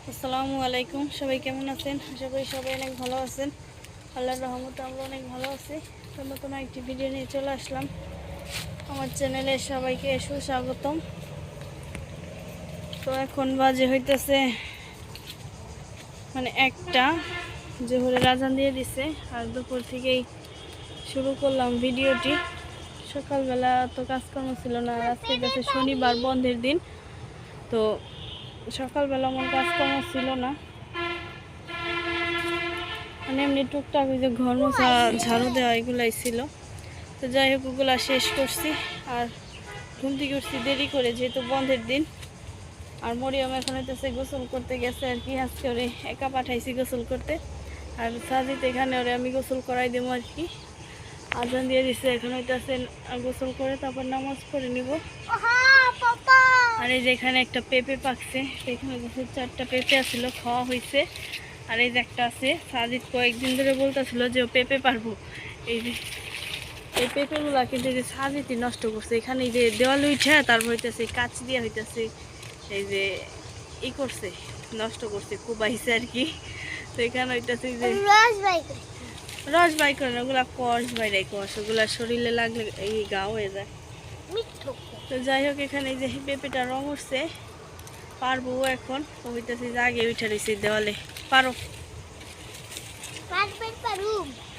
আসসালামু আলাইকুম, সবাই কেমন আছেন? আশা করি সবাই অনেক ভালো আছেন। আল্লাহর রহমতে আমরা অনেক ভালো আছি। তো নতুন একটি ভিডিও নিয়ে চলে আসলাম আমার চ্যানেলে। সবাইকে সুস্বাগতম। তো এখন বাজে হইতেছে একটা জোহরের আজান দিয়ে দিছে, আর দুপুর থেকেই শুরু করলাম ভিডিওটি। সকালবেলা তো কাজকর্ম ছিল না, আর আজকে গেছে শনিবার, বন্ধের দিন। তো সকালবেলা আমার কাজকর্ম ছিল না, মানে এমনি টুকটাক ওই যে ঘর মোছা, ঝাড়ু দেওয়া এগুলাই ছিল। তো যাই হোক, ওগুলা শেষ করছি। আর ঘুম থেকে উঠছি দেরি করে, যেহেতু বন্ধের দিন। আর মরিয়ম এখন হইতেছে গোসল করতে গেছে আর কি। আজকে ওরে একা পাঠাইছি গোসল করতে, আর সাজিত এখানে ওরে আমি গোসল করাই দেবো আর কি। আজান দিয়ে দিচ্ছে, এখন হইতেছে গোসল করে তারপর নামাজ পড়ে নিব। আর এই যে এখানে একটা পেঁপে পাকছে, এখানে 4টা পেঁপে আসছিল, খাওয়া হয়েছে। আর এই যে একটা আছে, সাজিদ কয়েকদিন ধরে বলতেছিল যে ও পেঁপে পারবো। এই যে এই পেঁপেগুলা কিন্তু এই যে সাজিদই নষ্ট করছে। এখানে এই যে দেওয়ালে উঠে তারপর হইতেছে কাচ দিয়ে হইতেছে এই যে করছে, নষ্ট করছে, কুবাইছে আর কি। তো এখানে হইতেছে যে রস বাই করে না, ওগুলা কষ বাইরে, কষ ওগুলা শরীরে লাগলে এই গা হয়ে যায়। তো যাই হোক, এখানে এই যে পেঁপেটা রং উঠছে, পারবো এখন। হইতেছে যে আগে উঠে রয়েছে দেওয়ালে। পারো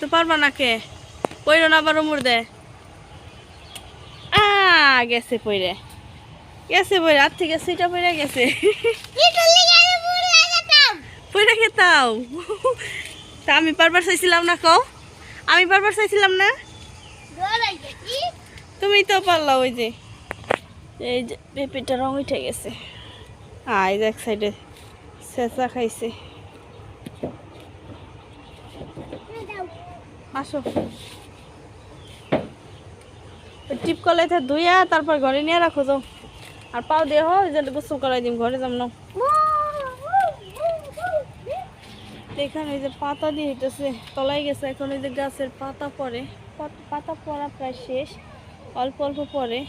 তো পারবা না কে? পইরো না, আবার উমর দে। গেছে পইরে, গেছে পইরে, আর থেকে সিটা পইরে গেছে। পইরে খেতাও। তা আমি পারবার চাইছিলাম না, কও আমি পারবার চাইছিলাম না, তুমি তো পারলা। ওই যে এই যে পেঁপেটা রং উঠে গেছে। এই যে এক সাইডে চেঁচা খাইছে। আসো, টিপ কলাইতে ধুইয়া তারপর ঘরে নিয়ে রাখো যাও। আর পাও দিয়ে গোসল করাই দিম, ঘরে যাম না। এখানে এই যে পাতা দিয়ে হইতেছে, তলাই গেছে। এখন এই যে গাছের পাতা পরে, পাতা পড়া প্রায় শেষ, অল্প অল্প পরে।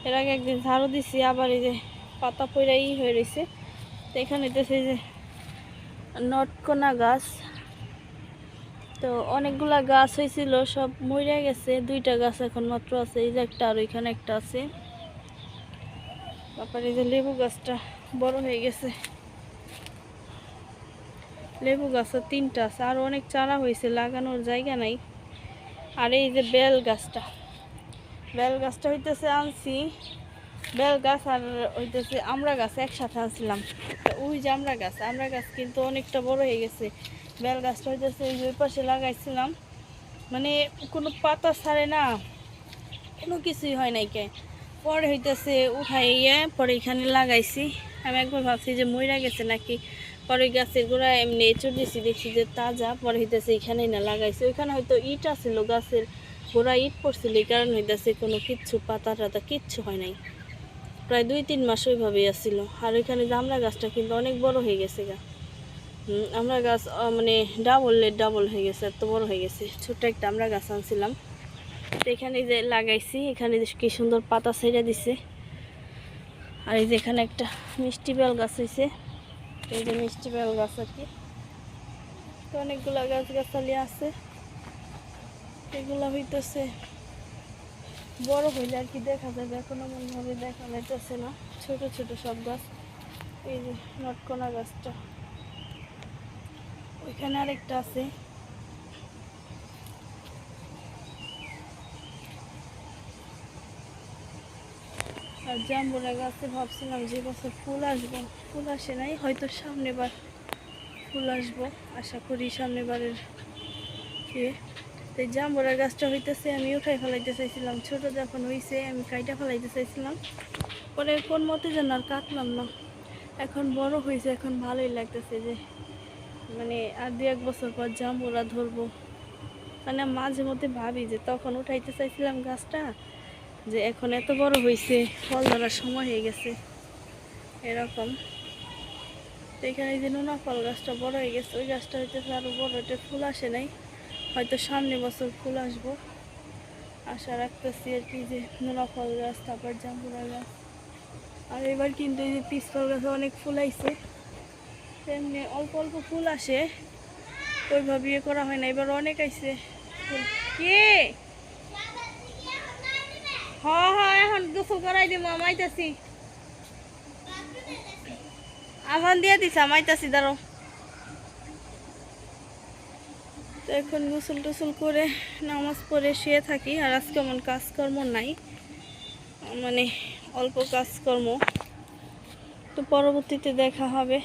এর আগে একদিন ঝাড়ু দিছি, আবার এই যে পাতা পড়াই হয়ে রয়েছে। তো এখানে হইতেছে এই যে নটকোনা গাছ। তো অনেকগুলা গাছ হয়েছিল, সব মরে গেছে। 2টা গাছ এখন মাত্র আছে, এই যে একটা, আর ওইখানে একটা আছে। তারপরে এই যে লেবু গাছটা বড় হয়ে গেছে। লেবু গাছও 3টা আছে, আর অনেক চারা হয়েছে, লাগানোর জায়গা নাই। আর এই যে বেল গাছটা হইতেছে আনছি, বেল গাছ আর হইতেছে আমড়া গাছ একসাথে আনছিলাম। ওই যে আমড়া গাছ কিন্তু অনেকটা বড় হয়ে গেছে। বেল গাছটা হইতেছে ওই পাশে লাগাইছিলাম, মানে কোনো পাতা ছাড়ে না, কোনো কিছুই হয় নাই কে। পরে হইতেছে উঠাইয়া পরে এখানে লাগাইছি। আমি একবার ভাবছি যে মইরা গেছে নাকি, পরে গাছের গোড়া এমনি এঁচড় দিছি, দেখছি যে তাজা। পরে হইতেছে এখানেই না লাগাইছি। ওইখানে হয়তো ইট আছিল, গাছের গোড়া ইট পড়ছিল, এই কারণে হইতেছে কোনো কিচ্ছু পাতা টাতা কিচ্ছু হয় নাই। প্রায় 2-3 মাস ওইভাবেই আসছিল। আর ওইখানে যে আমড়া গাছটা কিন্তু অনেক বড় হয়ে গেছে গা। আমড়া গাছ মানে ডাবল হয়ে গেছে, এত বড় হয়ে গেছে। ছোট্ট একটা আমড়া গাছ আনছিলাম, এখানে যে লাগাইছি। এখানে কি সুন্দর পাতা ছেড়ে দিছে। আর এই যে এখানে একটা মিষ্টি বেল গাছ হয়েছে, এই যে মিষ্টি বেল গাছ আর কি। তো অনেকগুলা গাছগাছালি আছে, এগুলা হইতেছে বড় হইলে আর কি দেখা যাবে। এখন এমন ভাবে দেখা যাইতেছে না, ছোট ছোট সব গাছ। এই যে নটকোনা গাছটা, ওইখানে আরেকটা আছে। আর জাম্বুরা গাছে ভাবছিলাম যে বছর ফুল আসবো, ফুল আসে নাই। হয়তো সামনে বার ফুল আসবো, আশা করি সামনে বারের ইয়ে। তো জাম্বুরা গাছটা হইতেছে আমি উঠাই ফেলাইতে চাইছিলাম, ছোট যখন হয়েছে আমি কাইটা ফেলাইতে চাইছিলাম। পরে কোন মতে যেন আর কাটলাম না। এখন বড় হয়েছে, এখন ভালোই লাগতেছে যে মানে আর 2-1 বছর পর জাম্বুরা ধরবো। মানে মাঝে মধ্যে ভাবি যে তখন উঠাইতে চাইছিলাম গাছটা, যে এখন এত বড় হয়েছে, ফল ধরার সময় হয়ে গেছে, এরকম। তো এখানে যে নোনা ফল গাছটা বড় হয়ে গেছে, ওই গাছটা হইতেছে আরো বড়, এটা ফুল আসে নাই। হয়তো সামনে বছর ফুল আসবো, আশা রাখতেছি আর কি। যে নোনা ফল গাছ, তারপর জাম্বুরা গাছ। আর এবার কিন্তু এই যে পিস ফল গাছে অনেক ফুল আইছে, এমনি অল্প অল্প ফুল আসে, ওইভাবে ইয়ে করা হয় না। এবার অনেক আইছে ফুল। কি এখন গোসল করাই দিব, আমাইতাছি। আজান দিয়ে দিছে, আমাইতাছি, দাঁড়ো। তো এখন গোসল টোসল করে নামাজ পড়ে শুয়ে থাকি। আর আজকে এমন কাজকর্ম নাই, মানে অল্প কাজকর্ম, তো পরবর্তীতে দেখা হবে।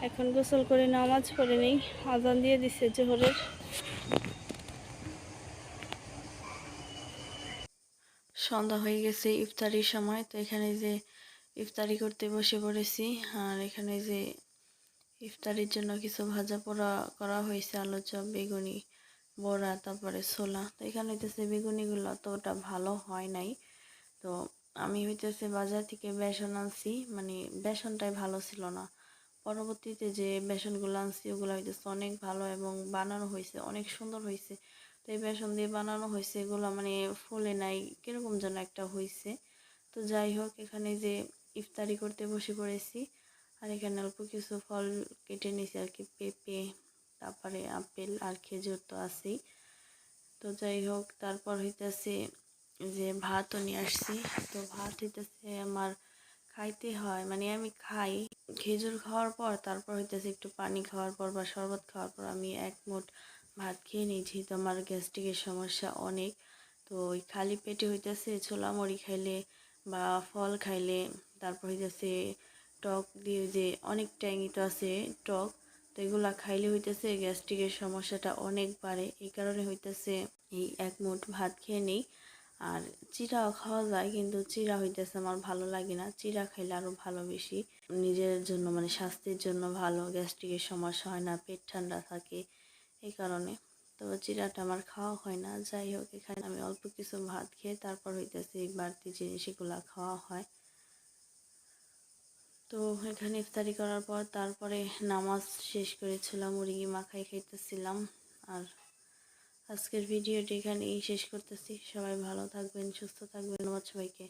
এখন গোসল করে নামাজ পড়ে নেই, আজান দিয়ে দিছে জোহরের। সন্ধ্যা হয়ে গেছে, ইফতারির সময়। তো এখানে যে ইফতারি করতে বসে পড়েছি। আর এখানে যে ইফতারির জন্য কিছু ভাজা পোড়া করা হয়েছে, আলু চপ, বেগুনি, বড়া, তারপরে ছোলা। তো এখানে হইতেছে বেগুনিগুলো অতটা ভালো হয় নাই। তো আমি হইতেছে বাজার থেকে বেসন আনছি, মানে বেসনটাই ভালো ছিল না। পরবর্তীতে যে বেসনগুলো আনছি ওগুলো হইতেছে অনেক ভালো এবং বানানো হয়েছে অনেক সুন্দর হয়েছে। তো এই বেসন দিয়ে বানানো হয়েছে, এগুলো মানে ফুলে নাই, কিরকম যেন একটা হয়েছে। তো যাই হোক, এখানে যে ইফতারি করতে বসে পড়েছি। আর এখানে অল্প কিছু ফল কেটে নিয়েছি আর কি, পেঁপে, তারপরে আপেল আর খেজুর তো আছেই। তো যাই হোক, তারপর হইতেছে যে ভাতও নিয়ে আসছি। তো ভাত হইতেছে আমার খাইতে হয়, মানে আমি খাই খেজুর খাওয়ার পর, তারপর হইতেছে একটু পানি খাওয়ার পর বা শরবত খাওয়ার পর আমি এক মুঠ ভাত খেয়ে নিয়েছি। তো আমার গ্যাস্ট্রিকের সমস্যা অনেক। তো ওই খালি পেটে হইতেছে ছোলা মুড়ি খাইলে বা ফল খাইলে, তারপর হইতেছে টক দিয়ে যে অনেক ট্যাঙ্গি তো আছে টক, তো এগুলা খাইলে হইতেছে গ্যাস্ট্রিকের সমস্যাটা অনেক বাড়ে। এই কারণে হইতেছে এই এক মুঠ ভাত খেয়ে নিই। আর চিড়াও খাওয়া যায়, কিন্তু চিড়া হইতেছে আমার ভালো লাগে না। চিড়া খাইলে আরও ভালো, বেশি নিজের জন্য মানে স্বাস্থ্যের জন্য ভালো, গ্যাস্ট্রিকের সমস্যা হয় না, পেট ঠান্ডা থাকে এই কারণে। তো চিড়াটা আমার খাওয়া হয় না। যাই হোক, এখানে আমি অল্প কিছু ভাত খেয়ে তারপর হইতেছে বাড়তি জিনিস এগুলা খাওয়া হয়। তো এখানে ইফতারি করার পর তারপরে নামাজ শেষ করেছিলাম, মুরগি মাখাই খাইতেছিলাম। আর আজকের ভিডিওটি এখানেই শেষ করতেছি। সবাই ভালো থাকবেন, সুস্থ থাকবেন। ধন্যবাদ সবাইকে।